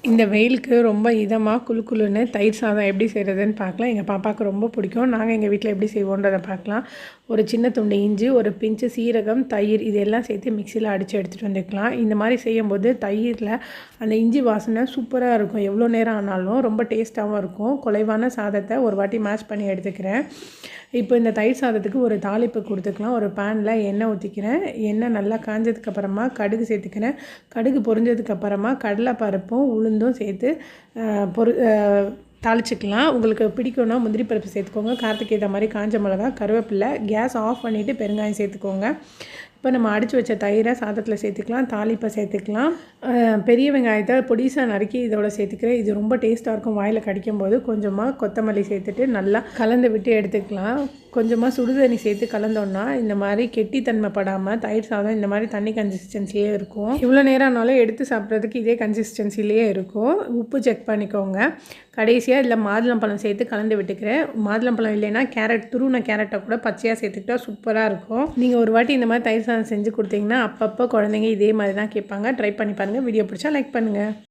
இந்த வெயிலுக்கு ரொம்ப இதமாக குளுன்னு தயிர் சாதம் எப்படி செய்கிறதுன்னு பார்க்கலாம். எங்கள் பாப்பாவுக்கு ரொம்ப பிடிக்கும். நாங்கள் எங்கள் வீட்டில் எப்படி செய்வோன்றதை பார்க்கலாம். ஒரு சின்ன துண்டு இஞ்சி, ஒரு பிஞ்சு சீரகம், தயிர் இது எல்லாம் சேர்த்து மிக்சியில் அடித்து எடுத்துகிட்டு வந்துக்கலாம். இந்த மாதிரி செய்யும்போது தயிரில் அந்த இஞ்சி வாசனை சூப்பராக இருக்கும். எவ்வளோ நேரம் ஆனாலும் ரொம்ப டேஸ்ட்டாகவும் இருக்கும். குலைவான சாதத்தை ஒரு வாட்டி மேஷ் பண்ணி எடுத்துக்கிறேன். இப்போ இந்த தயிர் சாதத்துக்கு ஒரு தாளிப்பு கொடுத்துக்கலாம். ஒரு பேனில் எண்ணெய் ஊற்றிக்கிறேன். எண்ணெய் நல்லா காஞ்சதுக்கப்புறமா கடுகு சேர்த்துக்கிறேன். கடுகு பொரிஞ்சதுக்கப்புறமா கடலைப்பருப்பும் உளுந்தும் சேர்த்து தாளிச்சிக்கலாம். உங்களுக்கு பிடிக்கும்னா முந்திரி பருப்பு சேர்த்துக்கோங்க. காரத்துக்கு ஏற்ற மாதிரி காஞ்ச மிளகா, கருவேப்பிலை. கேஸ் ஆஃப் பண்ணிவிட்டு பெருங்காயம் சேர்த்துக்கோங்க. இப்போ நம்ம அடித்து வச்ச தயிரை சாதத்தில் சேர்த்துக்கலாம். தாளிப்பை சேர்த்துக்கலாம். பெரிய வெங்காயத்தை பொடிசாக நறுக்கி இதோட சேர்த்துக்கிறேன். இது ரொம்ப டேஸ்ட்டாக இருக்கும். வாயில் கடிக்கும்போது கொஞ்சமாக கொத்தமல்லி சேர்த்துட்டு நல்லா கலந்து விட்டு எடுத்துக்கலாம். கொஞ்சமாக சுடுதண்ணி சேர்த்து கலந்தோன்னா இந்த மாதிரி கெட்டித்தன்மை படாமல் தயிர் சாதம் இந்த மாதிரி தண்ணி கன்சிஸ்டன்சிலே இருக்கும். இவ்வளோ நேரம் ஆனாலும் எடுத்து சாப்பிட்றதுக்கு இதே கன்சிஸ்டன்சிலேயே இருக்கும். உப்பு செக் பண்ணிக்கோங்க. கடைசியாக இதில் மாதுளம்பழம் சேர்த்து கலந்து விட்டுக்கிறேன். மாதுளம்பழம் இல்லைன்னா துருவின கேரட்டை கூட பச்சையாக சேர்த்துக்கிட்டா சூப்பராக இருக்கும். நீங்கள் ஒரு வாட்டி இந்த மாதிரி தயிர் சாதம் செஞ்சு கொடுத்தீங்கன்னா அப்பப்போ குழந்தைங்க இதே மாதிரி தான் கேட்பாங்க. ட்ரை பண்ணி பாருங்கள். வீடியோ பிடிச்சா லைக் பண்ணுங்கள்.